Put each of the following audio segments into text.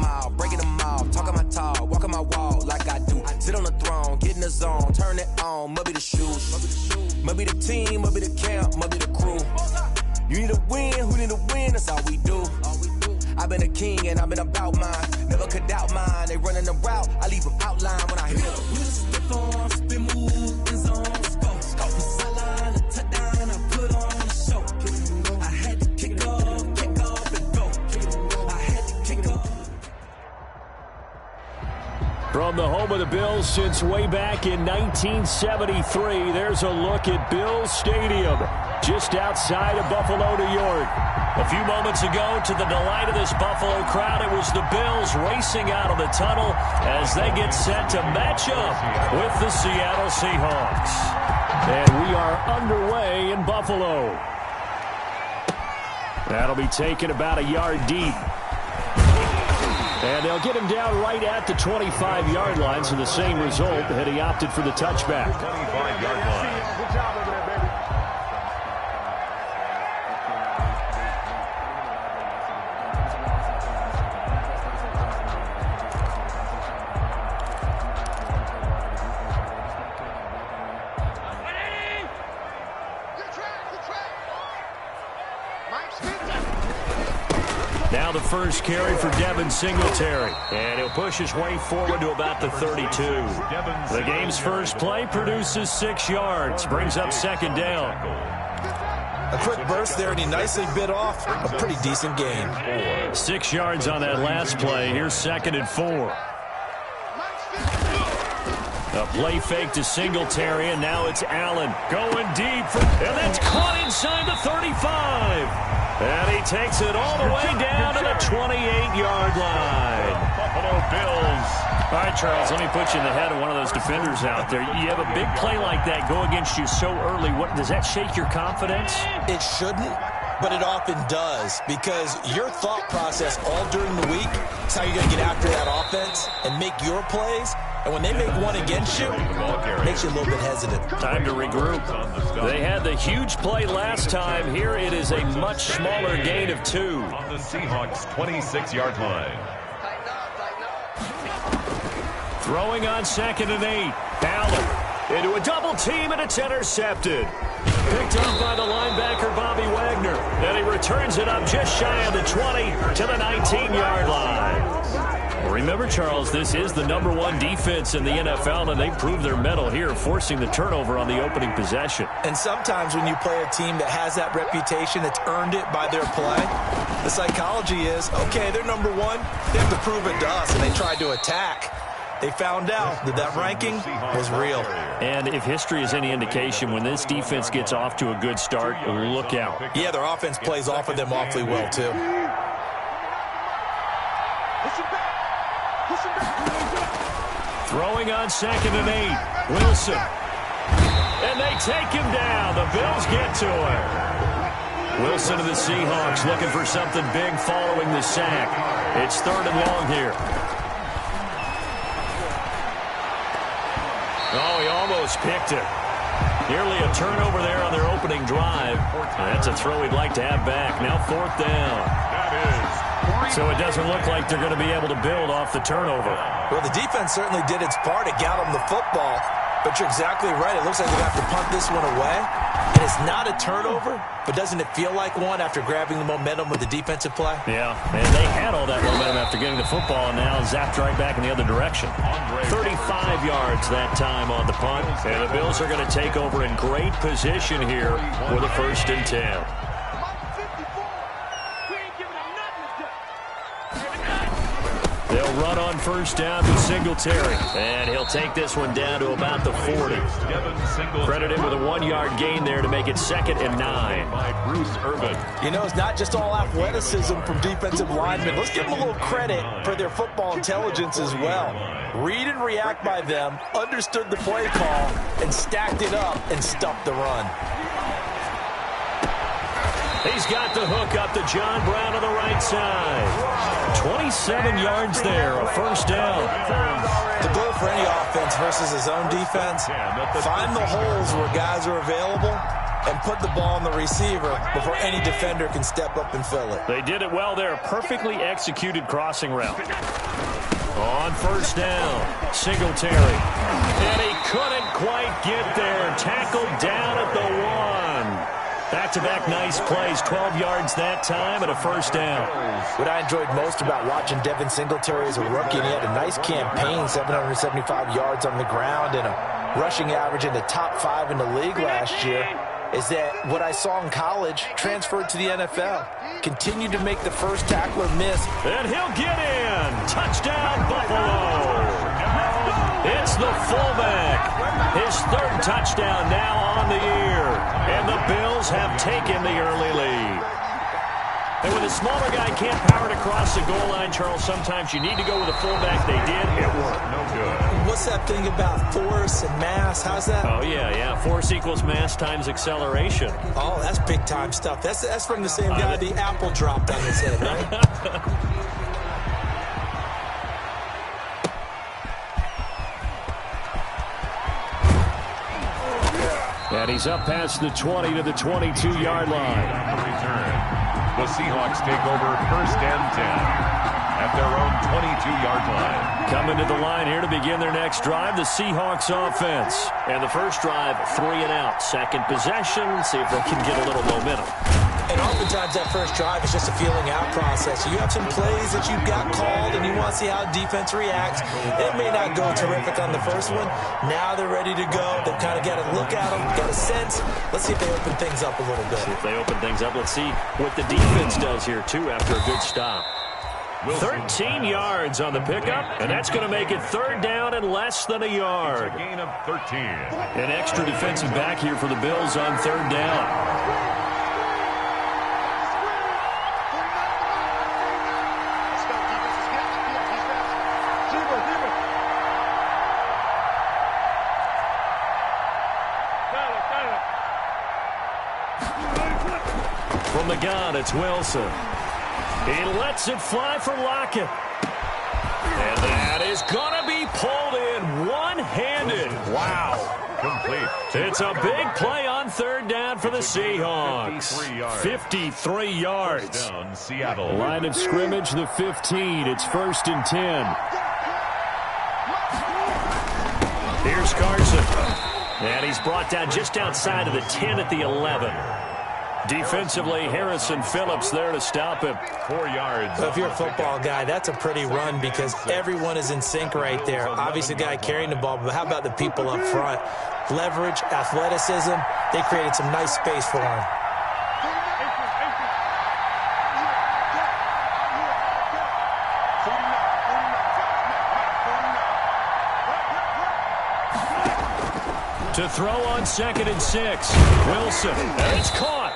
mile, breaking them off, talking my talk, walking my walk like I do. Sit on the throne, get in the zone, turn it on, must be the shoes. Must be the team, must be the camp, must be the crew. You need a win, who need a win, that's all we do. I've been a king and I've been about mine. Never could doubt mine, they running the route, I leave them outline when I hear the wheels, the form, spin move, in zone, go. The sideline, the touchdown, I put on the show. I had to kick off and go. I had to kick off. From the home of the Bills since way back in 1973, there's a look at Bills Stadium, just outside of Buffalo, New York. A few moments ago, to the delight of this Buffalo crowd, it was the Bills racing out of the tunnel as they get set to match up with the Seattle Seahawks. And we are underway in Buffalo. That'll be taken about a yard deep. And they'll get him down right at the 25-yard line, so the same result had he opted for the touchback. 25-yard line. Good job over there, baby. Now the first carry for Devin Singletary. And he'll push his way forward to about the 32. The game's first play produces 6 yards. Brings up second down. A quick burst there, and he nicely bit off a pretty decent gain. 6 yards on that last play. Here's second and 4. A play fake to Singletary, and now it's Allen going deep. And that's caught inside the 35. And he takes it all the way down to the 28-yard line. Buffalo Bills. All right, Charles, let me put you in the head of one of those defenders out there. You have a big play like that go against you so early. Does that shake your confidence? It shouldn't, but it often does, because your thought process all during the week is how you're going to get after that offense and make your plays. And when they make one against you, it makes you a little bit hesitant. Time to regroup. They had the huge play last time. Here it is a much smaller gain of 2. On the Seahawks' 26-yard line. Throwing on second and 8. Allen into a double team, and it's intercepted. Picked up by the linebacker, Bobby Wagner. And he returns it up just shy of the 20 to the 19-yard line. Remember, Charles, this is the #1 defense in the NFL, and they proved their mettle here, forcing the turnover on the opening possession. And sometimes when you play a team that has that reputation, that's earned it by their play, the psychology is, okay, they're #1. They have to prove it to us, and they tried to attack. They found out that that ranking was real. And if history is any indication, when this defense gets off to a good start, look out. Yeah, their offense plays off of them awfully well, too. Throwing on second and 8. Wilson. And they take him down. The Bills get to him. Wilson of the Seahawks looking for something big following the sack. It's 3rd and long here. Oh, he almost picked it. Nearly a turnover there on their opening drive. That's a throw he'd like to have back. Now 4th down. That is. So it doesn't look like they're going to be able to build off the turnover. Well, the defense certainly did its part. It got them the football. But you're exactly right. It looks like they have to punt this one away. And it's not a turnover, but doesn't it feel like one after grabbing the momentum with the defensive play? Yeah, and they had all that momentum after getting the football, and now zapped right back in the other direction. 35 yards that time on the punt. And the Bills are going to take over in great position here with a 1st and 10. They'll run on 1st down with Singletary. And he'll take this one down to about the 40. Credit him with a 1-yard gain there to make it 2nd and 9. By Bruce Irvin. You know, it's not just all athleticism from defensive linemen. Let's give them a little credit for their football intelligence as well. Read and react by them, understood the play call, and stacked it up and stuffed the run. He's got the hook up to John Brown on the right side. 27 yards there, a 1st down. The goal for any offense versus his own defense, find the holes where guys are available and put the ball on the receiver before any defender can step up and fill it. They did it well there. Perfectly executed crossing route. On first down, Singletary. And he couldn't quite get there. Tackled down at the 1. Back-to-back nice plays, 12 yards that time and a first down. What I enjoyed most about watching Devin Singletary as a rookie, and he had a nice campaign, 775 yards on the ground and a rushing average in the top 5 in the league last year, is that what I saw in college transferred to the NFL. Continued to make the first tackler miss. And he'll get in. Touchdown, Buffalo. It's the fullback. His third touchdown now on the year. And the Bills have taken the early lead. And when the smaller guy can't power it across the goal line, Charles, sometimes you need to go with a fullback. They did. It worked. No good. What's that thing about force and mass? How's that? Oh, yeah. Force equals mass times acceleration. Oh, that's big-time stuff. That's from the same guy the apple dropped on his head, right? And he's up past the 20 to the 22-yard line. On the return, the Seahawks take over first and 10 at their own 22-yard line. Coming to the line here to begin their next drive, the Seahawks offense. And the first drive, 3 and out. Second possession, see if they can get a little momentum. And oftentimes that first drive is just a feeling out process. You have some plays that you've got called and you want to see how defense reacts. It may not go terrific on the first one. Now they're ready to go. They've kind of got to look at them, got a sense. Let's see if they open things up a little bit. See if they open things up. Let's see what the defense does here, too, after a good stop. 13 yards on the pickup, and that's going to make it third down and less than a yard. A gain of 13. An extra defensive back here for the Bills on third down. From the gun, it's Wilson. He lets it fly for Lockett. And that is going to be pulled in one-handed. Wow. Complete. It's a big play on third down for the Seahawks. 53 yards. Down, Seattle. Line of scrimmage, the 15. It's first and 10. Here's Carson. And he's brought down just outside of the 10 at the 11. Defensively, Harrison Phillips there to stop him. 4 yards. So if you're a football guy, that's a pretty run because everyone is in sync right there. Obviously, the guy carrying the ball, but how about the people up front? Leverage, athleticism, they created some nice space for him. To throw on second and 6. Wilson, and it's caught.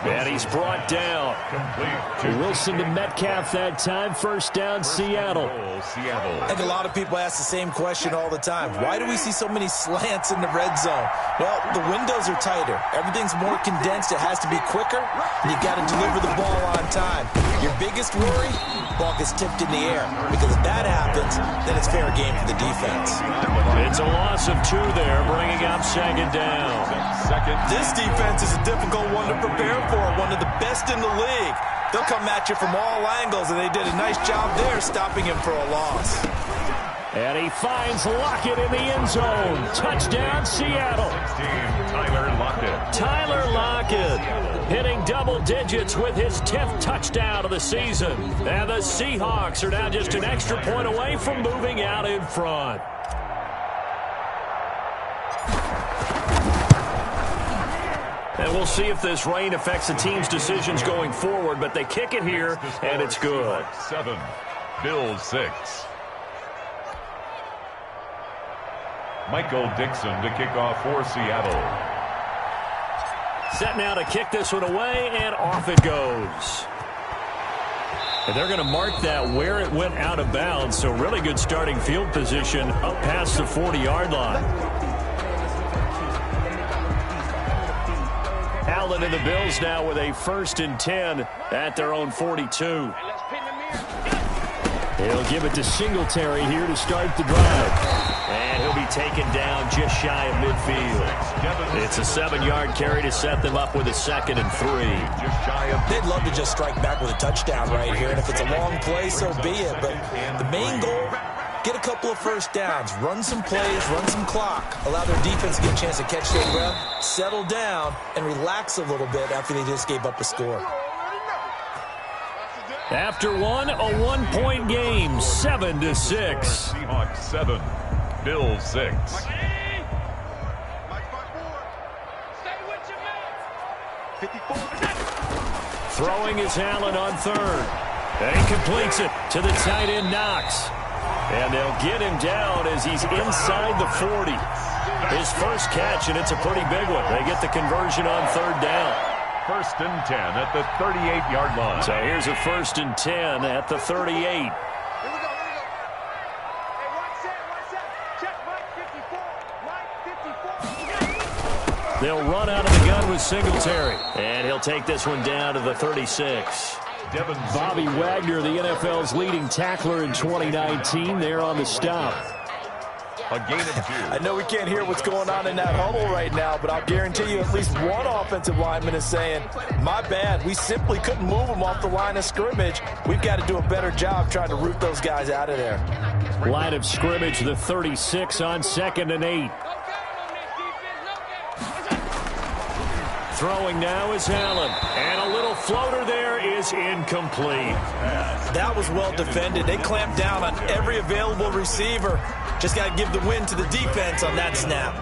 And he's brought down. Complete. Wilson to Metcalf that time. First down, Seattle. Seattle. I think a lot of people ask the same question all the time. Why do we see so many slants in the red zone? Well, the windows are tighter. Everything's more condensed. It has to be quicker, and you've got to deliver the ball on time. Your biggest worry, ball gets tipped in the air. Because if that happens, then it's fair game for the defense. It's a loss of 2 there, bringing up second down. This defense is a difficult one to prepare for, one of the best in the league. They'll come at you from all angles, and they did a nice job there stopping him for a loss. And he finds Lockett in the end zone. Touchdown, Seattle. Tyler Lockett. Tyler Lockett hitting double digits with his 10th touchdown of the season. And the Seahawks are now just an extra point away from moving out in front. And we'll see if this rain affects the team's decisions going forward, but they kick it here, and it's good. 7, Bills 6. Michael Dixon to kick off for Seattle. Set now to kick this one away, and off it goes. And they're going to mark that where it went out of bounds, so really good starting field position up past the 40-yard line. Allen and the Bills now with a first and 10 at their own 42. He'll give it to Singletary here to start the drive. And he'll be taken down just shy of midfield. It's a 7-yard carry to set them up with a 2nd and 3. They'd love to just strike back with a touchdown right here. And if it's a long play, so be it. But the main goal, get a couple of first downs, run some plays, run some clock, allow their defense to get a chance to catch their breath, settle down, and relax a little bit after they just gave up a score. After one, a 1-point game, 7-6. Seahawks 7, Bills 6. Throwing is Allen on 3rd. And he completes it to the tight end Knox. And they'll get him down as he's inside the 40. His first catch, and it's a pretty big one. They get the conversion on 3rd down. 1st and 10 at the 38-yard line. So here's a 1st and 10 at the 38. They'll run out of the gun with Singletary. And he'll take this one down to the 36. Bobby Wagner, the NFL's leading tackler in 2019, there on the stop. A gain of 2. I know we can't hear what's going on in that huddle right now, but I'll guarantee you at least one offensive lineman is saying, my bad, we simply couldn't move them off the line of scrimmage. We've got to do a better job trying to root those guys out of there. Line of scrimmage, the 36 on 2nd and 8. Throwing now is Allen. And a little floater there is incomplete. That was well defended. They clamped down on every available receiver. Just got to give the win to the defense on that snap.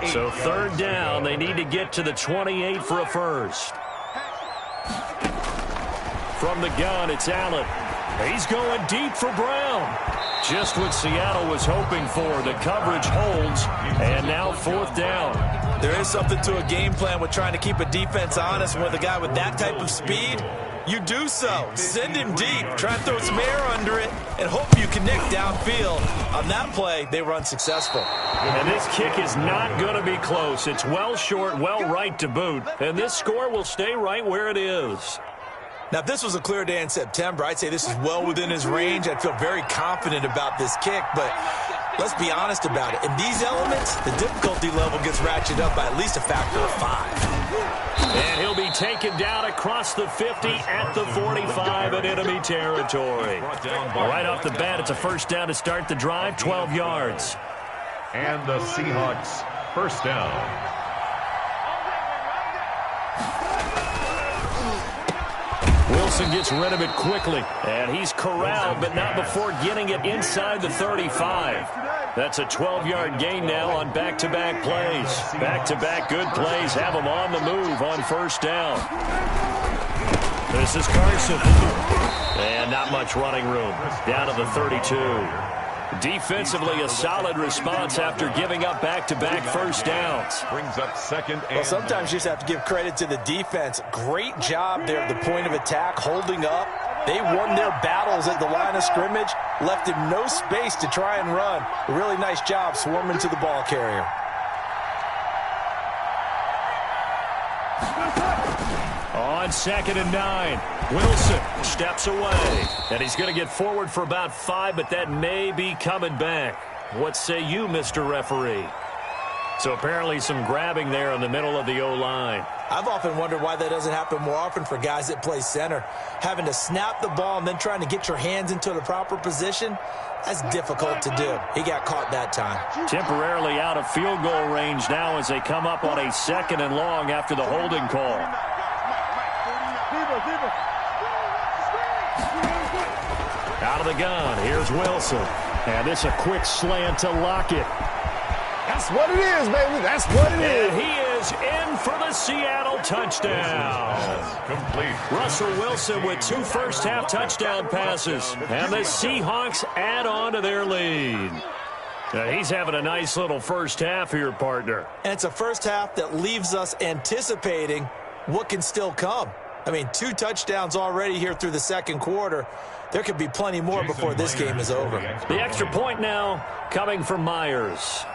So 3rd down, they need to get to the 28 for a first. From the gun, it's Allen. He's going deep for Brown. Just what Seattle was hoping for. The coverage holds, and now 4th down. There is something to a game plan with trying to keep a defense honest. With a guy with that type of speed, you do so. Send him deep. Try and throw some air under it and hope you connect downfield. On that play, they were unsuccessful. And this kick is not going to be close. It's well short, well right to boot. And this score will stay right where it is. Now, if this was a clear day in September, I'd say this is well within his range. I'd feel very confident about this kick, but let's be honest about it. In these elements, the difficulty level gets ratcheted up by at least a factor of 5. And he'll be taken down across the 50 at the 45 in enemy territory. Right off the bat, it's a 1st down to start the drive, 12 yards. And the Seahawks 1st down. Wilson gets rid of it quickly, and he's corralled, but not before getting it inside the 35. That's a 12-yard gain now on back-to-back plays. Back-to-back good plays have him on the move on 1st down. This is Carson. And not much running room. Down to the 32. Defensively, a solid response after giving up back-to-back 1st downs. Brings up 2nd and... Well, sometimes you just have to give credit to the defense. Great job there at the point of attack, holding up. They won their battles at the line of scrimmage, left him no space to try and run. A really nice job swarming to the ball carrier. On 2nd and 9, Wilson steps away. And he's going to get forward for about 5, but that may be coming back. What say you, Mr. Referee? So apparently some grabbing there in the middle of the O-line. I've often wondered why that doesn't happen more often for guys that play center. Having to snap the ball and then trying to get your hands into the proper position, that's difficult to do. He got caught that time. Temporarily out of field goal range now as they come up on a 2nd and long after the holding call. Out of the gun, here's Wilson. And this a quick slant to Lockett. That's what it is, baby. That's what it is. And he is in for the Seattle touchdown. Complete. Russell Wilson with 2 first-half touchdown passes. And the Seahawks add on to their lead. Now he's having a nice little first half here, partner. And it's a first half that leaves us anticipating what can still come. I mean, 2 touchdowns already here through the 2nd quarter. There could be plenty more before this game is over. The extra point now coming from Myers.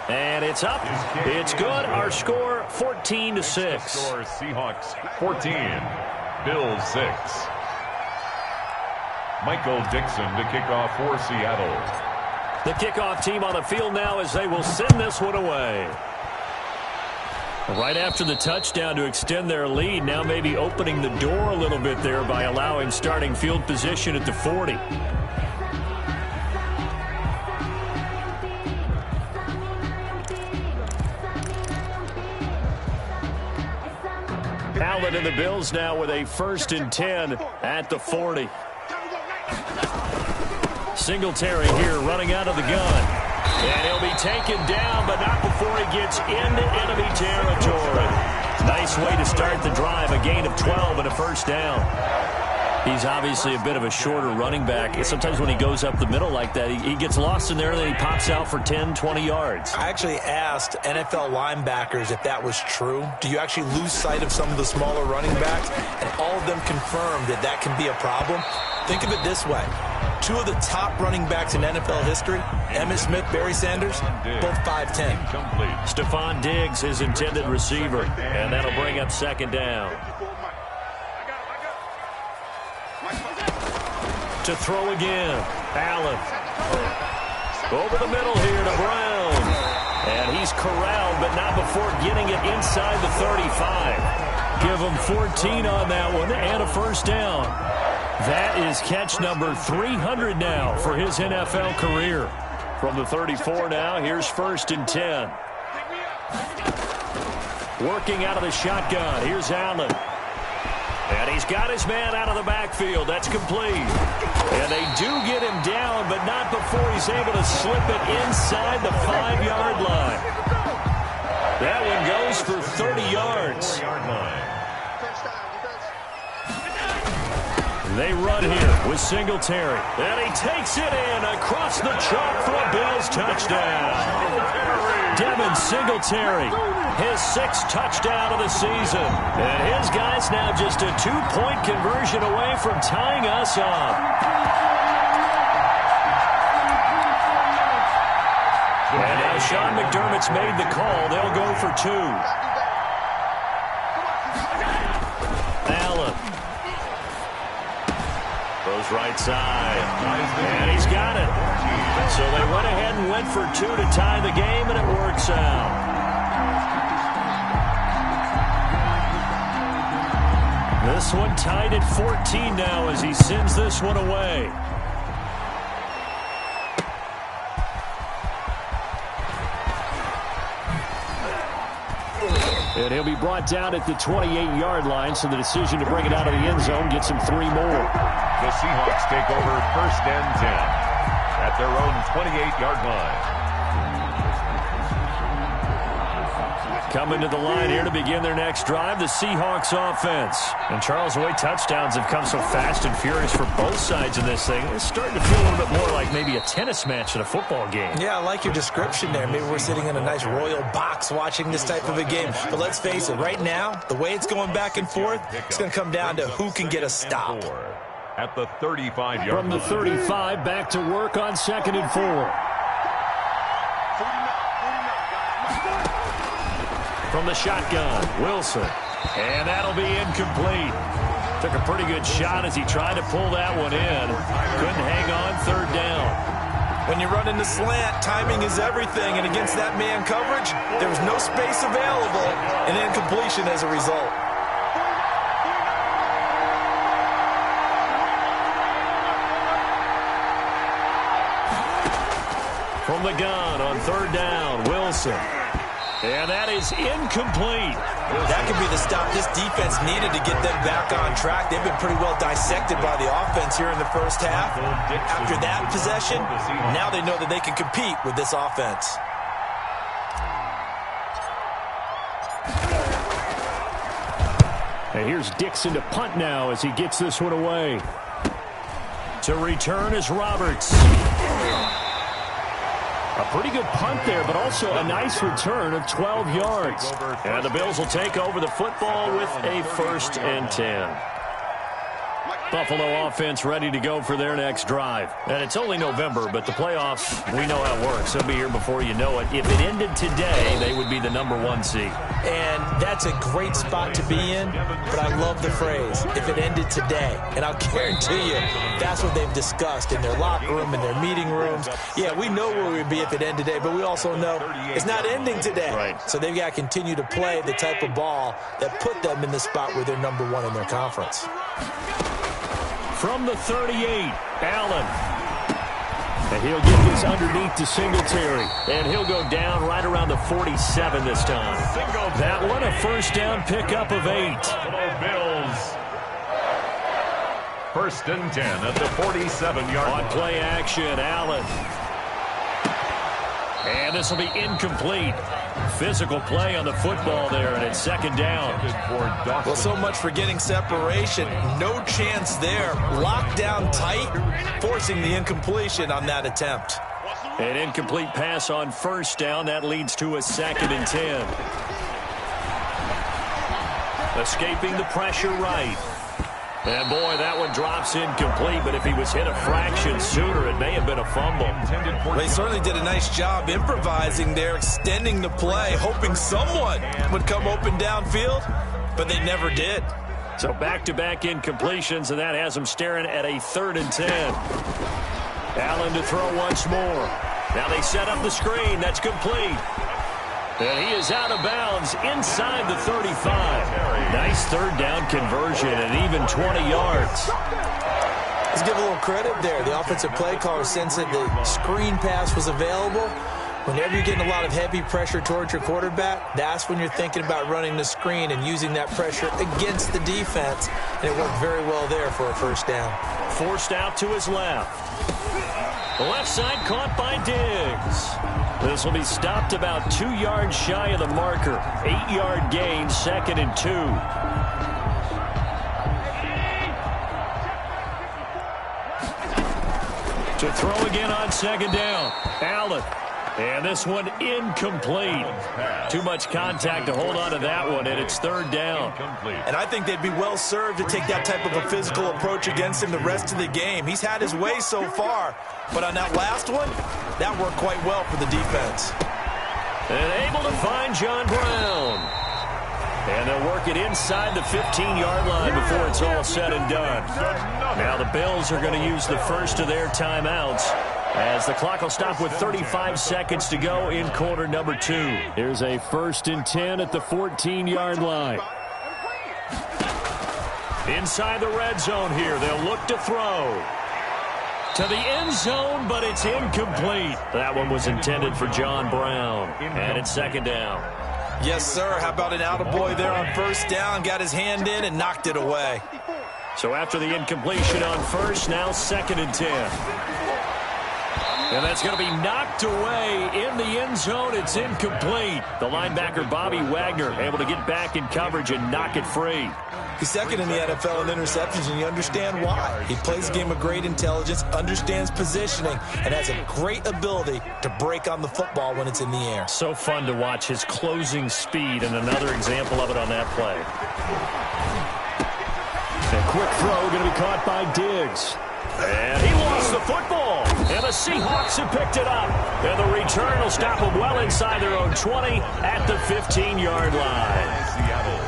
And it's up. It's good. Our score, 14-6. Score, Seahawks 14, Bills 6. Michael Dixon to kick off for Seattle. The kickoff team on the field now as they will send this one away. Right after the touchdown to extend their lead, now maybe opening the door a little bit there by allowing starting field position at the 40. Allen and the Bills now with a 1st and 10 at the 40. Singletary here running out of the gun. And he'll be taken down, but not before he gets into enemy territory. Nice way to start the drive, a gain of 12 and a 1st down. He's obviously a bit of a shorter running back. Sometimes when he goes up the middle like that, he gets lost in there and then he pops out for 10, 20 yards. I actually asked NFL linebackers if that was true. Do you actually lose sight of some of the smaller running backs? And all of them confirmed that that can be a problem. Think of it this way. 2 of the top running backs in NFL history, Emmitt Smith, Barry Sanders, both 5'10". Stephon Diggs, his intended receiver, and that'll bring up 2nd down. To throw again, Allen. Over the middle here to Brown. And he's corralled, but not before getting it inside the 35. Give him 14 on that one and a 1st down. That is catch number 300 now for his NFL career. From the 34 now, here's 1st and 10. Working out of the shotgun, here's Allen. And he's got his man out of the backfield. That's complete. And they do get him down, but not before he's able to slip it inside the 5-yard line. That one goes for 30 yards. They run here with Singletary. And he takes it in across the chalk for a Bills touchdown. Devin Singletary, his 6th touchdown of the season. And his guys now just a 2-point conversion away from tying us up. And now Sean McDermott's made the call. They'll go for 2. Allen. Goes right side. And he's got it. So they went ahead and went for 2 to tie the game, and it works out. This one tied at 14 now as he sends this one away. And he'll be brought down at the 28-yard line, so the decision to bring it out of the end zone gets him 3 more. The Seahawks take over 1st and 10 at their own 28-yard line. Coming to the line here to begin their next drive, the Seahawks offense. And Charles, the way touchdowns have come so fast and furious for both sides in this thing, it's starting to feel a little bit more like maybe a tennis match than a football game. Yeah, I like your description there. Maybe we're sitting in a nice royal box watching this type of a game. But let's face it, right now, the way it's going back and forth, it's going to come down to who can get a stop. At the 35-yard line. From the 35, back to work on 2nd and 4. From the shotgun, Wilson. And that'll be incomplete. Took a pretty good shot as he tried to pull that one in. Couldn't hang on, 3rd down. When you run in the slant, timing is everything. And against that man coverage, there was no space available. And incompletion as a result. From the gun on 3rd down, Wilson. And that is incomplete. That could be the stop this defense needed to get them back on track. They've been pretty well dissected by the offense here in the 1st half. After that possession, now they know that they can compete with this offense. And here's Dixon to punt now as he gets this one away. To return is Roberts. A pretty good punt there, but also a nice return of 12 yards. And the Bills will take over the football with a 1st and 10. Buffalo offense ready to go for their next drive. And it's only November, but the playoffs, we know how it works. They'll be here before you know it. If it ended today, they would be the #1 seed. And that's a great spot to be in, but I love the phrase, if it ended today. And I'll guarantee you, that's what they've discussed in their locker room, in their meeting rooms. Yeah, we know where we'd be if it ended today, but we also know it's not ending today. Right. So they've got to continue to play the type of ball that put them in the spot where they're #1 in their conference. From the 38, Allen. And he'll get this underneath to Singletary. And he'll go down right around the 47 this time. That one, a first down pickup of 8. Buffalo Bills. 1st and 10 at the 47-yard line. On play action, Allen. And this will be incomplete. Physical play on the football there, and it's 2nd down. Well, so much for getting separation. No chance there. Locked down tight, forcing the incompletion on that attempt. An incomplete pass on 1st down. That leads to a 2nd and 10. Escaping the pressure right. And, boy, that one drops incomplete, but if he was hit a fraction sooner, it may have been a fumble. They certainly did a nice job improvising there, extending the play, hoping someone would come open downfield, but they never did. So back-to-back incompletions, and that has them staring at a 3rd and 10. Allen to throw once more. Now they set up the screen. That's complete. And he is out of bounds inside the 35. Nice 3rd down conversion and even 20 yards. Let's give a little credit there. The offensive play caller sensed that the screen pass was available. Whenever you're getting a lot of heavy pressure towards your quarterback, that's when you're thinking about running the screen and using that pressure against the defense. And it worked very well there for a 1st down. Forced out to his left. The left side caught by Diggs. This will be stopped about 2 yards shy of the marker. 8-yard gain, 2nd and 2. To throw again on 2nd down. Allen. And this one incomplete. Too much contact to hold on to that one, and it's 3rd down. And I think they'd be well served to take that type of a physical approach against him the rest of the game. He's had his way so far, but on that last one, that worked quite well for the defense. And able to find John Brown. And they'll work it inside the 15-yard line before it's all said and done. Now the Bills are going to use the first of their timeouts, as the clock will stop with 35 seconds to go in quarter number 2. Here's a 1st and 10 at the 14-yard line. Inside the red zone here, they'll look to throw. To the end zone, but it's incomplete. That one was intended for John Brown. And it's 2nd down. Yes, sir. How about an attaboy there on 1st down? Got his hand in and knocked it away. So after the incompletion on 1st, now 2nd and 10. And that's going to be knocked away in the end zone. It's incomplete. The linebacker, Bobby Wagner, able to get back in coverage and knock it free. He's 2nd in the NFL in interceptions, and you understand why. He plays a game of great intelligence, understands positioning, and has a great ability to break on the football when it's in the air. So fun to watch his closing speed, and another example of it on that play. A quick throw going to be caught by Diggs. And he lost the football. And the Seahawks have picked it up. And the return will stop them well inside their own 20 at the 15-yard line.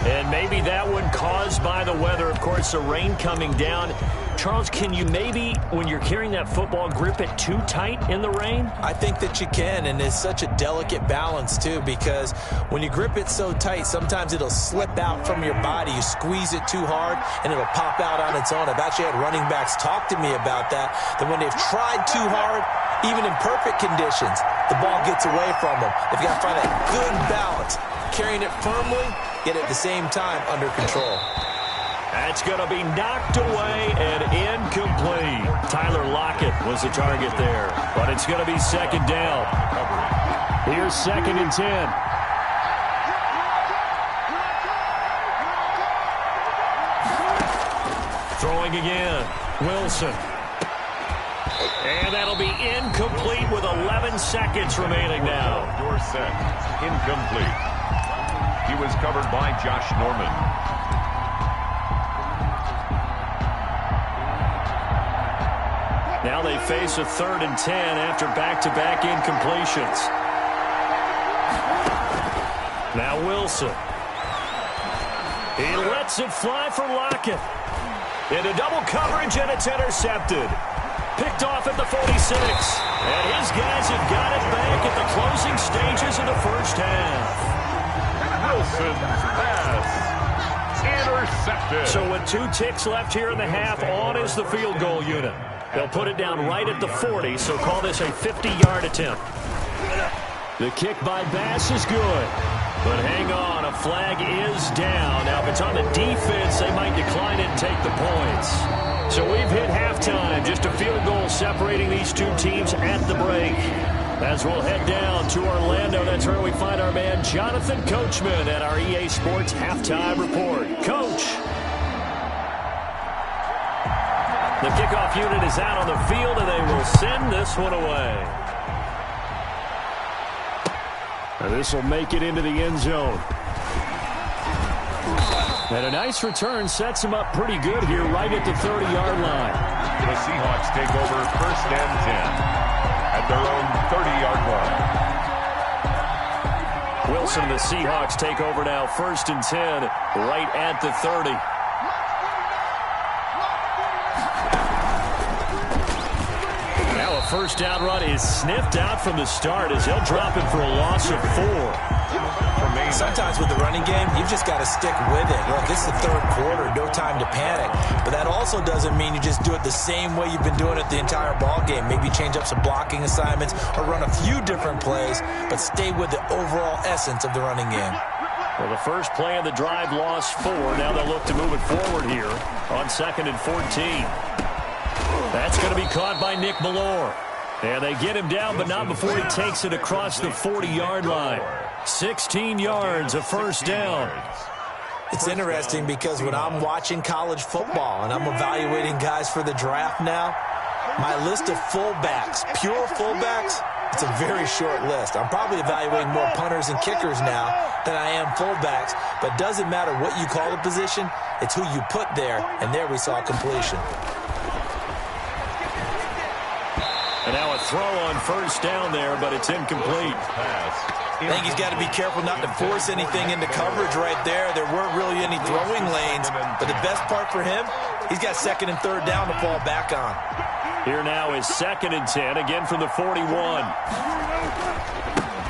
And maybe that one caused by the weather. Of course, the rain coming down. Charles, can you maybe, when you're carrying that football, grip it too tight in the rain? I think that you can, and it's such a delicate balance, too, because when you grip it so tight, sometimes it'll slip out from your body. You squeeze it too hard, and it'll pop out on its own. I've actually had running backs talk to me about that when they've tried too hard, even in perfect conditions, the ball gets away from them. They've got to find that good balance, carrying it firmly, yet at the same time under control. That's going to be knocked away and incomplete. Tyler Lockett was the target there, but it's going to be 2nd down. Here's 2nd and 10. Throwing again. Wilson. And that'll be incomplete with 11 seconds remaining now. Dorsett, incomplete. He was covered by Josh Norman. face a 3rd and 10 after back-to-back incompletions. Now Wilson. He lets it fly for Lockett. Into double coverage, and it's intercepted. Picked off at the 46. And his guys have got it back at the closing stages of the first half. Wilson's pass intercepted. So with 2 ticks left here in the half, on is the field goal unit. They'll put it down right at the 40, so call this a 50-yard attempt. The kick by Bass is good. But hang on, a flag is down. Now, if it's on the defense, they might decline it and take the points. So we've hit halftime. Just a field goal separating these two teams at the break. As we'll head down to Orlando, that's where we find our man Jonathan Coachman at our EA Sports Halftime Report. Coach. The kickoff unit is out on the field, and they will send this one away. And this will make it into the end zone. And a nice return sets him up pretty good here right at the 30-yard line. The Seahawks take over 1st and 10 at their own 30-yard line. Wilson and the Seahawks take over now 1st and 10 right at the 30. Now a first down run is sniffed out from the start as he'll drop it for a loss of 4. Sometimes with the running game, you've just got to stick with it. Look, it's the 3rd quarter, no time to panic. But that also doesn't mean you just do it the same way you've been doing it the entire ball game. Maybe change up some blocking assignments or run a few different plays, but stay with the overall essence of the running game. Well, the first play of the drive lost 4. Now they'll look to move it forward here on 2nd and 14. That's going to be caught by Nick Ballore. And they get him down, but not before he takes it across the 40-yard line. 16 yards, a first down. It's interesting because when I'm watching college football and I'm evaluating guys for the draft now, my list of fullbacks, pure fullbacks, it's a very short list. I'm probably evaluating more punters and kickers now than I am fullbacks, but it doesn't matter what you call the position, it's who you put there, and there we saw completion. And now a throw on first down there, but it's incomplete. I think he's got to be careful not to force anything into coverage right there. There weren't really any throwing lanes, but the best part for him, he's got 2nd and 3rd down to fall back on. Here now is 2nd and 10, again from the 41.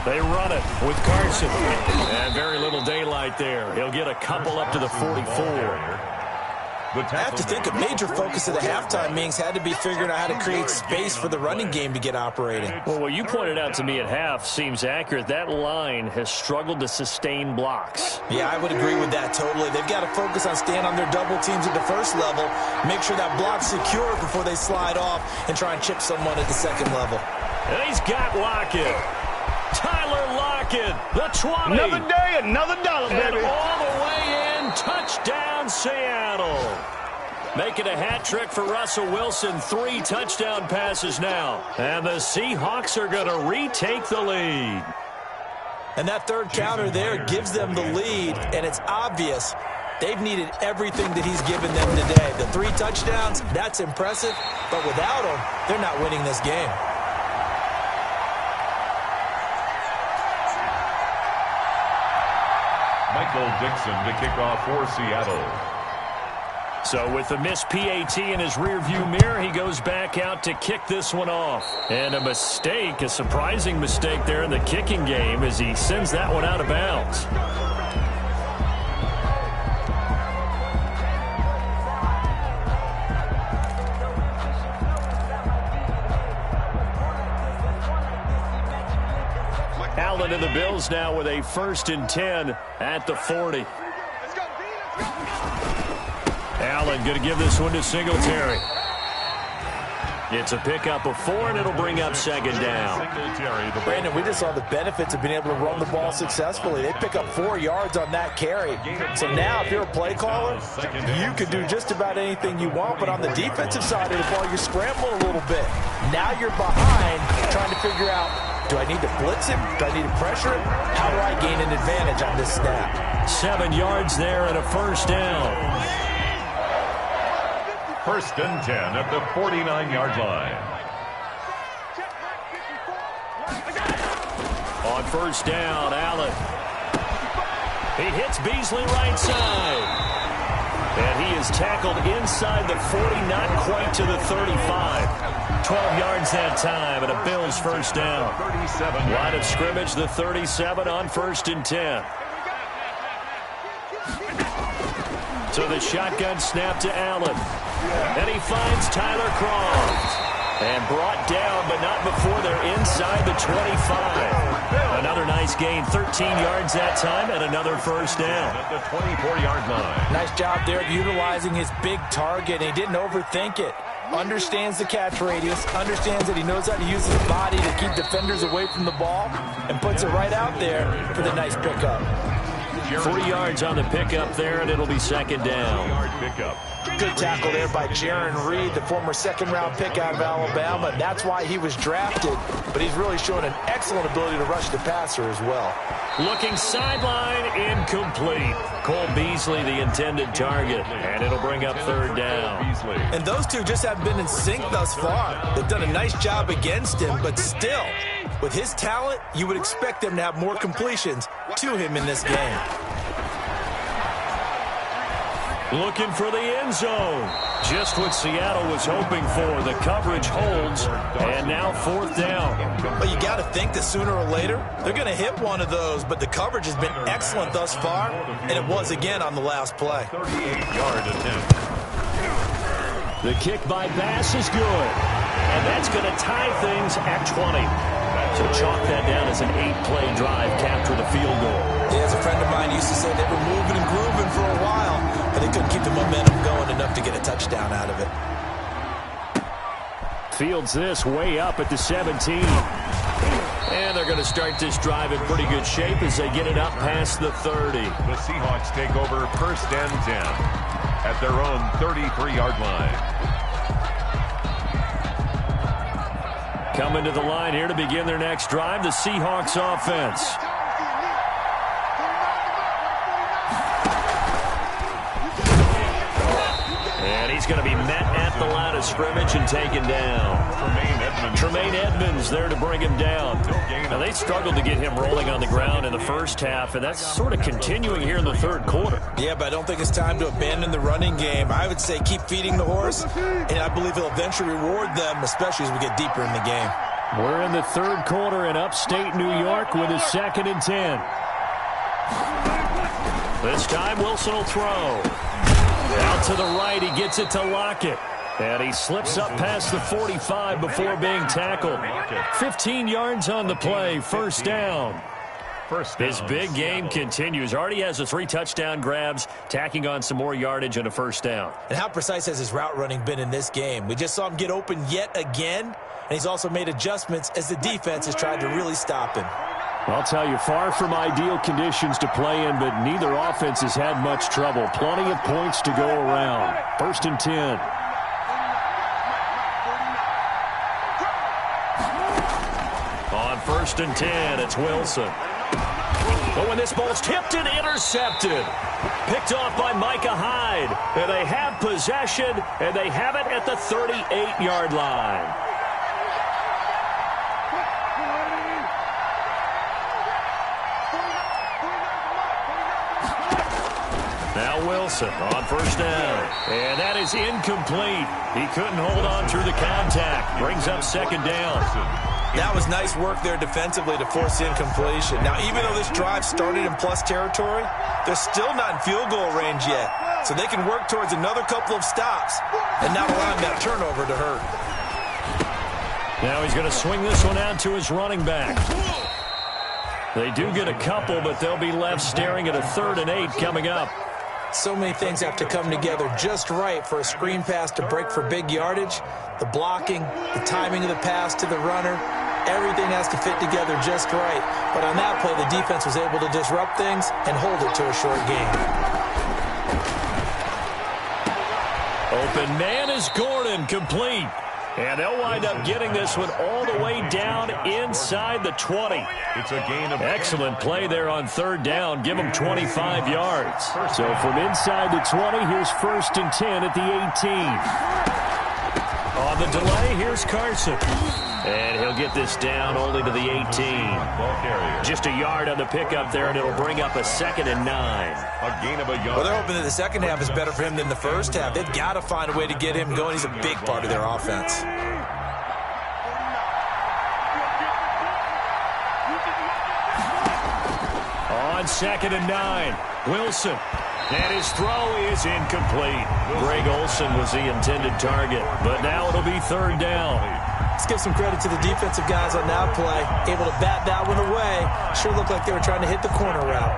They run it with Carson. And very little daylight there. He'll get a couple up to the 44. I have to think a major focus of the halftime meetings had to be figuring out how to create space for the running game to get operating. Well, what you pointed out to me at half seems accurate. That line has struggled to sustain blocks. Yeah, I would agree with that totally. They've got to focus on staying on their double teams at the first level, make sure that block's secure before they slide off and try and chip someone at the 2nd level. And he's got Lockett. Tyler Lockett, the 20. Another day, another dollar, baby. And all the way in, touchdown Seattle. Making a hat trick for Russell Wilson. 3 touchdown passes now. And the Seahawks are going to retake the lead. And that 3rd counter there gives them the lead, and it's obvious they've needed everything that he's given them today. The 3 touchdowns, that's impressive, but without them, they're not winning this game. Michael Dixon to kick off for Seattle. So with the missed PAT in his rearview mirror, he goes back out to kick this one off. And a mistake, a surprising mistake there in the kicking game as he sends that one out of bounds. Allen and the Bills now with a 1st and 10 at the 40. Allen going to give this one to Singletary. It's a pickup of 4, and it'll bring up 2nd down. Brandon, we just saw the benefits of being able to run the ball successfully. They pick up 4 yards on that carry. So now, if you're a play caller, you can do just about anything you want. But on the defensive side of the ball, you're scrambling a little bit. Now you're behind, trying to figure out, do I need to blitz him? Do I need to pressure him? How do I gain an advantage on this snap? 7 yards there and a first down. 1st and 10 at the 49-yard line. On first down, Allen. He hits Beasley right side. And he is tackled inside the 40, not quite to the 35. 12 yards that time, and a Bills first down. Line of scrimmage, the 37 on 1st and 10. So the shotgun snap to Allen. And he finds Tyler Croft. And brought down, but not before they're inside the 25. Another nice gain, 13 yards that time, and another first down. At the 24-yard line. Nice job there of utilizing his big target. He didn't overthink it. Understands the catch radius, understands that he knows how to use his body to keep defenders away from the ball, and puts it right out there for the nice pickup. 40 yards on the pickup there, and it'll be second down. Pickup. Good tackle there by Jaron Reed, the former second-round pick out of Alabama. That's why he was drafted, but he's really shown an excellent ability to rush the passer as well. Looking sideline, incomplete. Cole Beasley, the intended target, and it'll bring up third down. And those two just haven't been in sync thus far. They've done a nice job against him, but still, with his talent, you would expect them to have more completions to him in this game. Looking for the end zone. Just what Seattle was hoping for. The coverage holds, and now fourth down. But you got to think that sooner or later, they're going to hit one of those, but the coverage has been excellent thus far, and it was again on the last play. 38-yard attempt. The kick by Bass is good, and that's going to tie things at 20. So chalk that down as an 8-play drive, capture the field goal. Yeah, as a friend of mine used to say, they were moving and grooving for a while, but they couldn't keep the momentum going enough to get a touchdown out of it. Fields this way up at the 17. And they're going to start this drive in pretty good shape as they get it up past the 30. The Seahawks take over 1st and 10 at their own 33-yard line. Coming to the line here to begin their next drive, the Seahawks offense. And he's going to be met at the line of scrimmage and taken down. Tremaine Edmonds there to bring him down. Now, they struggled to get him rolling on the ground in the first half, and that's sort of continuing here in the third quarter. Yeah, but I don't think it's time to abandon the running game. I would say keep feeding the horse, and I believe he'll eventually reward them, especially as we get deeper in the game. We're in the third quarter in upstate New York with a 2nd and 10. This time Wilson will throw. Out to the right, he gets it to Lockett. And he slips up past the 45 before being tackled. 15 yards on the play, first down. This big game continues. Already has the 3 touchdown grabs, tacking on some more yardage and a first down. And how precise has his route running been in this game? We just saw him get open yet again, and he's also made adjustments as the defense has tried to really stop him. I'll tell you, far from ideal conditions to play in, but neither offense has had much trouble. Plenty of points to go around. 1st and 10. On 1st and 10, it's Wilson. But when this ball's tipped and intercepted, picked off by Micah Hyde, and they have possession, and they have it at the 38-yard line. Now Wilson on first down, and that is incomplete. He couldn't hold on through the contact. Brings up second down. That was nice work there defensively to force the incompletion. Now, even though this drive started in plus territory, they're still not in field goal range yet. So they can work towards another couple of stops and not allowing that turnover to hurt. Now he's going to swing this one out to his running back. They do get a couple, but they'll be left staring at a 3rd and 8 coming up. So many things have to come together just right for a screen pass to break for big yardage. The blocking, the timing of the pass to the runner, everything has to fit together just right. But on that play, the defense was able to disrupt things and hold it to a short gain. Open man is Gordon, complete. And they'll wind up getting this one all the way down inside the 20. It's a gain of excellent play there on 3rd down. Give them 25 yards. So from inside the 20, here's 1st and 10 at the 18. On the delay, here's Carson. And he'll get this down only to the 18. Just a yard on the pickup there, and it'll bring up a 2nd and 9. A gain of a yard. Well, they're hoping that the second half is better for him than the first half. They've got to find a way to get him going. He's a big part of their offense. On 2nd and 9, Wilson. And his throw is incomplete. Greg Olsen was the intended target, but now it'll be 3rd down. Let's give some credit to the defensive guys on that play. Able to bat that one away. Sure looked like they were trying to hit the corner route.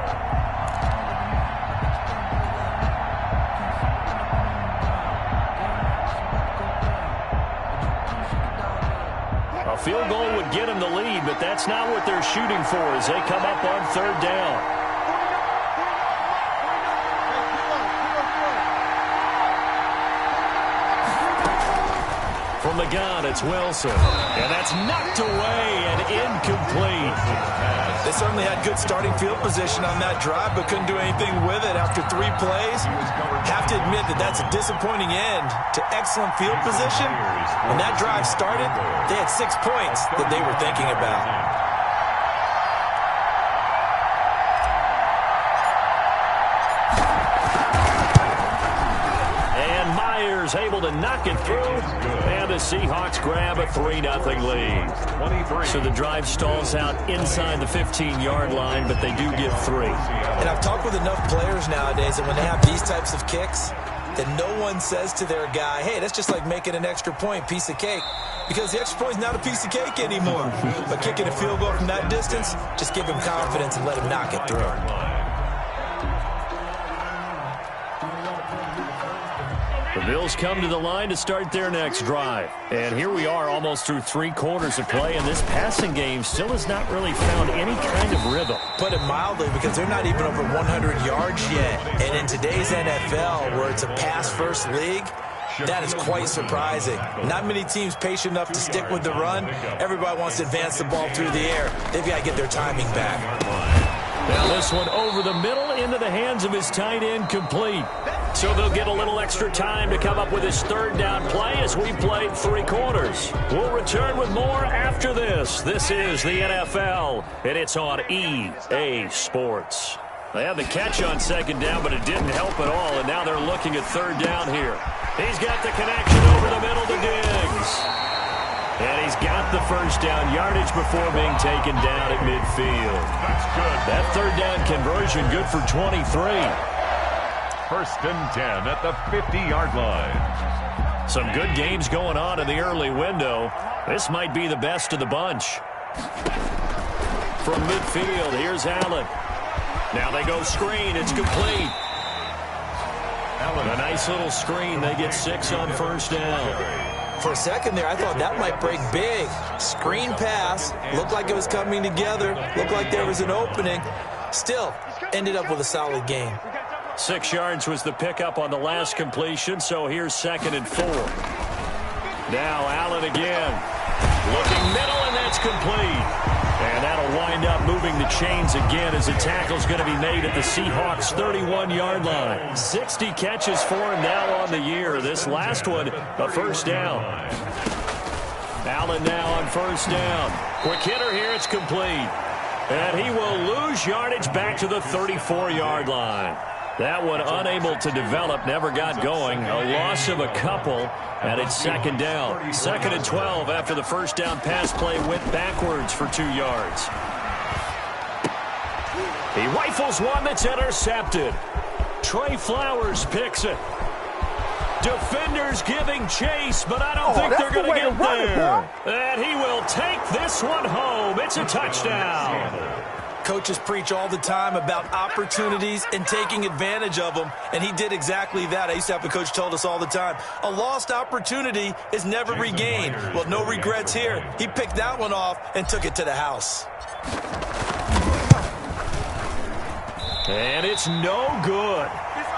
A field goal would get them the lead, but that's not what they're shooting for as they come up on 3rd down. From the gun, it's Wilson. And that's knocked away and incomplete. They certainly had good starting field position on that drive, but couldn't do anything with it after 3 plays. Have to admit that that's a disappointing end to excellent field position. When that drive started, they had 6 points that they were thinking about. Able to knock it through, and the Seahawks grab a 3-0 lead. So the drive stalls out inside the 15-yard line, but they do get 3. And I've talked with enough players nowadays that when they have these types of kicks, that no one says to their guy, hey, that's just like making an extra point, piece of cake. Because the extra point is not a piece of cake anymore. But kicking a field goal from that distance, just give him confidence and let him knock it through. The Bills come to the line to start their next drive. And here we are almost through 3 quarters of play, and this passing game still has not really found any kind of rhythm. Put it mildly, because they're not even over 100 yards yet. And in today's NFL, where it's a pass-first league, that is quite surprising. Not many teams patient enough to stick with the run. Everybody wants to advance the ball through the air. They've got to get their timing back. Now this one over the middle into the hands of his tight end, complete. So they'll get a little extra time to come up with his 3rd down play as we played 3 quarters. We'll return with more after this. This is the NFL, and it's on EA Sports. They had the catch on 2nd down, but it didn't help at all, and now they're looking at 3rd down here. He's got the connection over the middle to Diggs. And he's got the 1st down yardage before being taken down at midfield. That's good. That 3rd down conversion good for 23. 1st and 10 at the 50-yard line. Some good games going on in the early window. This might be the best of the bunch. From midfield, here's Allen. Now they go screen. It's complete. A nice little screen. They get 6 on 1st down. For a second there, I thought that might break big. Screen pass. Looked like it was coming together. Looked like there was an opening. Still, ended up with a solid game. 6 yards was the pickup on the last completion, so here's 2nd and 4. Now Allen again. Looking middle, and that's complete. And that'll wind up moving the chains again as the tackle's going to be made at the Seahawks' 31-yard line. 60 catches for him now on the year. This last one, a 1st down. Allen now on 1st down. Quick hitter here, it's complete. And he will lose yardage back to the 34-yard line. That one unable to develop, never got going. A loss of a couple, and it's 2nd down. 2nd and 12 after the 1st down pass play went backwards for 2 yards. He rifles one that's intercepted. Trey Flowers picks it. Defenders giving chase, but I don't think they're going to get there. And he will take this one home. It's a touchdown. Coaches preach all the time about opportunities and taking advantage of them, and he did exactly that. I used to have a coach told us all the time, a lost opportunity is never regained. Well, no regrets here. He picked that one off and took it to the house. And it's no good.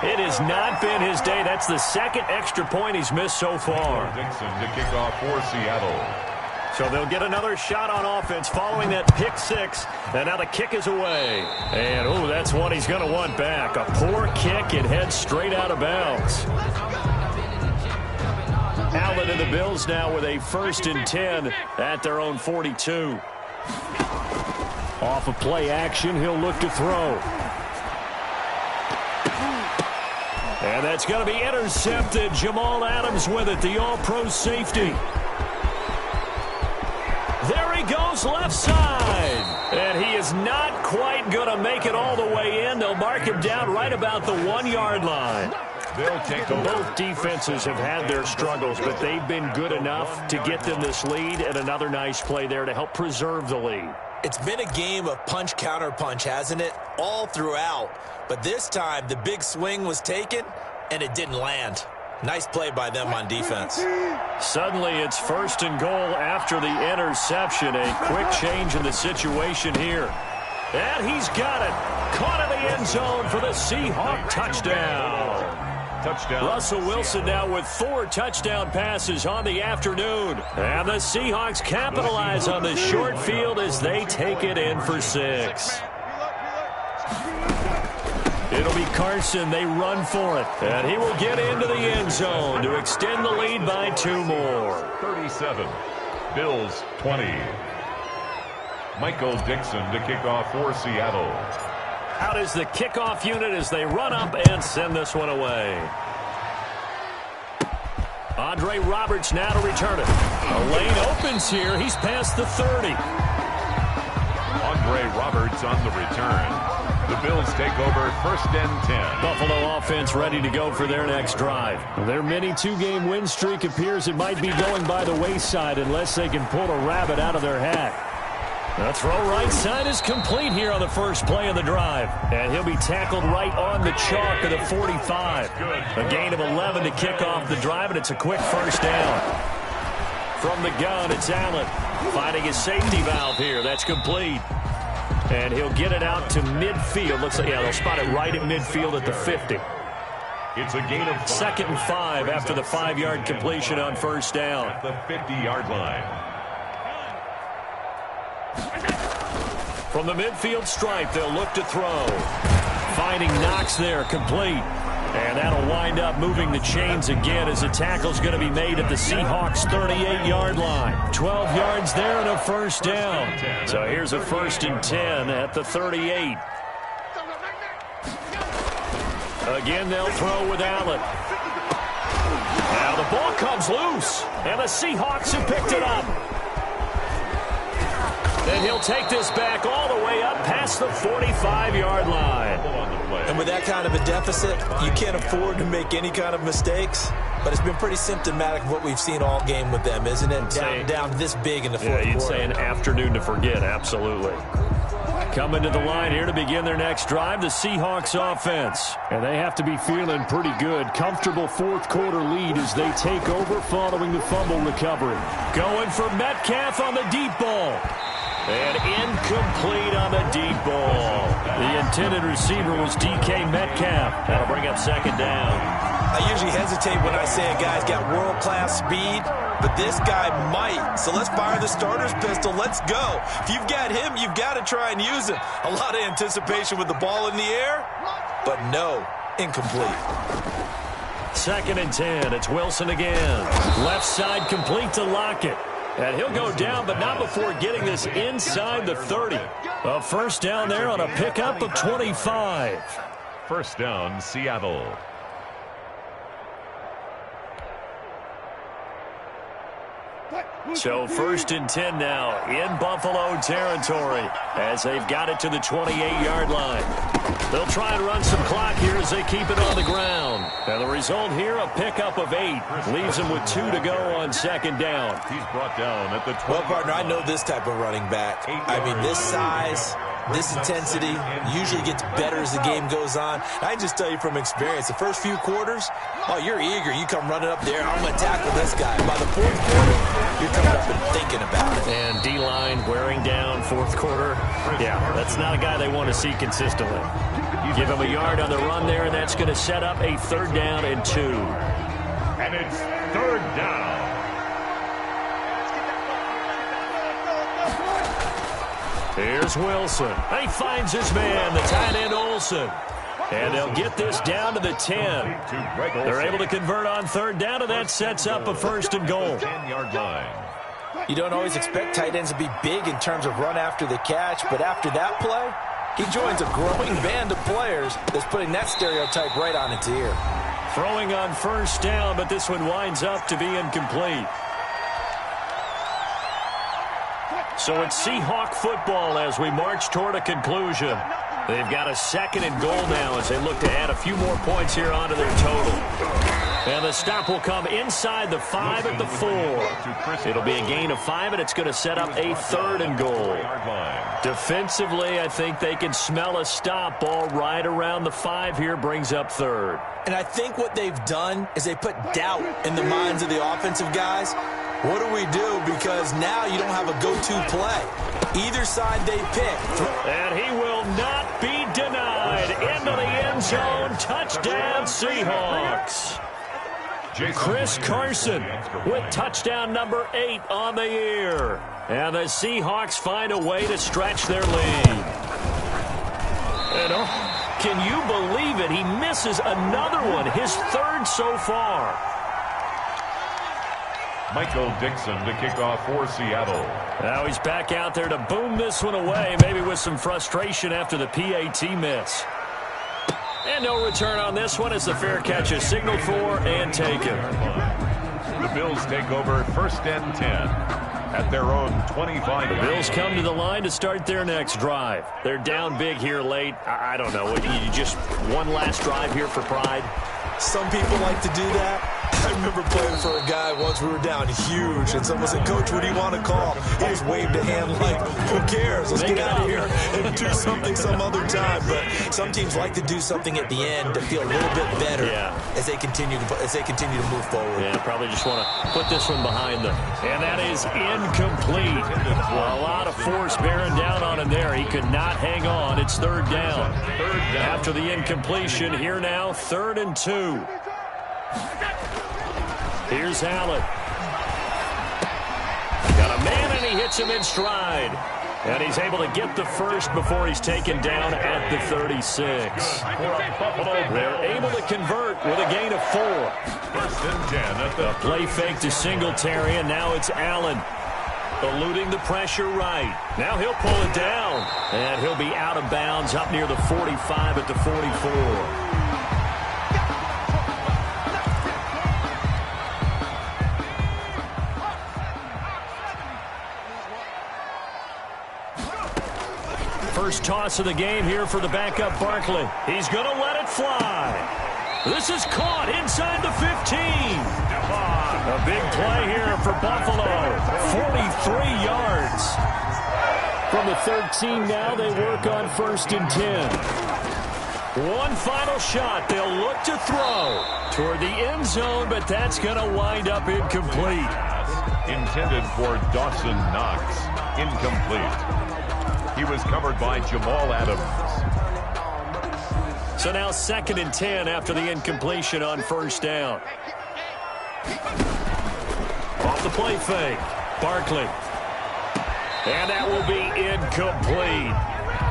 It has not been his day. That's the 2nd extra point he's missed so far. Dixon to kick off for Seattle. So they'll get another shot on offense following that pick 6. And now the kick is away. And, ooh, that's one he's going to want back. A poor kick and heads straight out of bounds. Allen Cleveland and the Bills now with a 1st and 10 at their own 42. Off of play action, he'll look to throw. And that's going to be intercepted. Jamal Adams with it, the all-pro safety. There he goes, left side. And he is not quite going to make it all the way in. They'll mark him down right about the 1-yard line. They'll take over. Both defenses have had their struggles, but they've been good enough to get them this lead, and another nice play there to help preserve the lead. It's been a game of punch-counter-punch, hasn't it? All throughout. But this time, the big swing was taken, and it didn't land. Nice play by them on defense. Suddenly, it's 1st and goal after the interception. A quick change in the situation here. And he's got it. Caught in the end zone for the Seahawk touchdown. Russell Wilson now with 4 touchdown passes on the afternoon. And the Seahawks capitalize on the short field as they take it in for 6. It'll be Carson. They run for it. And he will get into the end zone to extend the lead by 2 more. 37. Bills 20. Michael Dixon to kick off for Seattle. Out is the kickoff unit as they run up and send this one away. Andre Roberts now to return it. A lane opens here. He's past the 30. Andre Roberts on the return. The Bills take over 1st and 10. Buffalo offense ready to go for their next drive. Their mini 2-game win streak appears it might be going by the wayside unless they can pull a rabbit out of their hat. The throw right side is complete here on the first play of the drive. And he'll be tackled right on the chalk of the 45. A gain of 11 to kick off the drive, and it's a quick 1st down. From the gun, it's Allen finding his safety valve here. That's complete. And he'll get it out to midfield. Looks like, yeah, they'll spot it right at midfield at the 50. It's a gain of 5. 2nd and 5 after the 5-yard completion on 1st down. At the 50-yard line. From the midfield stripe, they'll look to throw. Finding Knox there, complete. And that'll wind up moving the chains again as the tackle's going to be made at the Seahawks' 38-yard line. 12 yards there and a 1st down. So here's a 1st and 10 at the 38. Again, they'll throw with Allen. Now the ball comes loose, and the Seahawks have picked it up. And he'll take this back all the way up past the 45-yard line. And with that kind of a deficit, you can't afford to make any kind of mistakes. But it's been pretty symptomatic of what we've seen all game with them, isn't it? Down this big in the fourth quarter. Yeah, you'd say an afternoon to forget, absolutely. Coming to the line here to begin their next drive, the Seahawks offense. And they have to be feeling pretty good. Comfortable 4th quarter lead as they take over following the fumble recovery. Going for Metcalf on the deep ball. And incomplete on the deep ball. The intended receiver was DK Metcalf. That'll bring up 2nd down. I usually hesitate when I say a guy's got world-class speed, but this guy might. So let's fire the starter's pistol. Let's go. If you've got him, you've got to try and use him. A lot of anticipation with the ball in the air, but no, incomplete. 2nd and 10. It's Wilson again. Left side complete to Lockett. And he'll go down, but not before getting this inside the 30. A 1st down there on a pickup of 25. 1st down, Seattle. So 1st and 10 now in Buffalo territory as they've got it to the 28-yard line. They'll try and run some clock here as they keep it on the ground. And the result here, a pickup of 8. Leaves them with 2 to go on 2nd down. He's brought down at the 20. Well, partner, I know this type of running back. I mean, this size, this intensity usually gets better as the game goes on. I just tell you from experience, the first few quarters, oh, you're eager. You come running up there, I'm going to tackle this guy. By the 4th quarter, you're coming up and thinking about it. And D-line wearing down 4th quarter. Yeah, that's not a guy they want to see consistently. Give him a yard on the run there, and that's going to set up a 3rd down and 2. And it's 3rd down. Here's Wilson. He finds his man, the tight end Olsen. And they'll get this down to the 10. They're able to convert on third down, and that sets up a first and goal. 10-yard line. You don't always expect tight ends to be big in terms of run after the catch, but after that play, he joins a growing band of players that's putting that stereotype right on its ear. Throwing on first down, but this one winds up to be incomplete. So it's Seahawk football as we march toward a conclusion. They've got a second and goal now as they look to add a few more points here onto their total. And the stop will come inside the 5 at the 4. It'll be a gain of 5, and it's going to set up a third and goal. Defensively, I think they can smell a stop. Ball right around the 5 here brings up third. And I think what they've done is they put doubt in the minds of the offensive guys. What do we do? Because now you don't have a go-to play. Either side they pick. And he will not be denied. Into the end zone. Touchdown, Seahawks. Chris Carson with touchdown number 8 on the year. And the Seahawks find a way to stretch their lead. And can you believe it? He misses another one, his third so far. Michael Dixon to kick off for Seattle. Now he's back out there to boom this one away, maybe with some frustration after the PAT miss. And no return on this one as the fair catch is signaled for and taken. The Bills take over first and 10 at their own 25. The Bills come to the line to start their next drive. They're down big here late. I don't know. You just one last drive here for pride? Some people like to do that. I remember playing for a guy once. We were down huge, and someone said, "Coach, what do you want to call?" He just waved a hand like, "Who cares? Let's get out of here and do something some other time." But some teams like to do something at the end to feel a little bit better as they continue to move forward. Yeah, probably just want to put this one behind them. And that is incomplete. A lot of force bearing down on him there. He could not hang on. It's third down. After the incompletion, here now, 3rd and 2. Here's Allen. Got a man, and he hits him in stride. And he's able to get the first before he's taken down at the 36. They're able to convert with a gain of 4. First and 10 at the play fake to Singletary, and now it's Allen. Eluding the pressure right. Now he'll pull it down. And he'll be out of bounds up near the 45 at the 44. First toss of the game here for the backup Barkley. He's going to let it fly. This is caught inside the 15. A big play here for Buffalo. 43 yards. From the 13 now, they work on 1st and 10. One final shot. They'll look to throw toward the end zone, but that's going to wind up incomplete. Intended for Dawson Knox. Incomplete. He was covered by Jamal Adams. So now 2nd and 10 after the incompletion on first down. Off the play fake. Barkley. And that will be incomplete.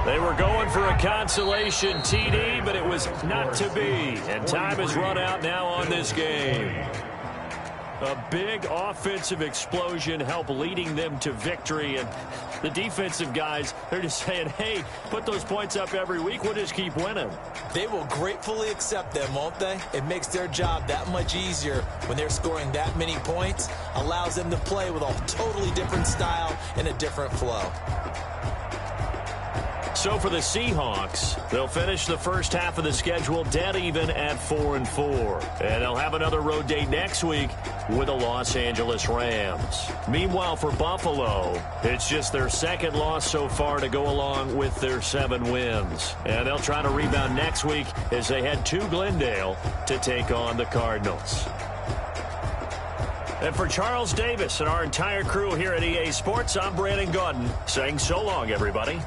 They were going for a consolation TD, but it was not to be. And time has run out now on this game. A big offensive explosion helped leading them to victory. And the defensive guys, they're just saying, hey, put those points up every week. We'll just keep winning. They will gratefully accept them, won't they? It makes their job that much easier when they're scoring that many points. Allows them to play with a totally different style and a different flow. So for the Seahawks, they'll finish the first half of the schedule dead even at 4-4. And they'll have another road date next week with the Los Angeles Rams. Meanwhile, for Buffalo, it's just their 2nd loss so far to go along with their 7 wins. And they'll try to rebound next week as they head to Glendale to take on the Cardinals. And for Charles Davis and our entire crew here at EA Sports, I'm Brandon Gaudin saying so long, everybody.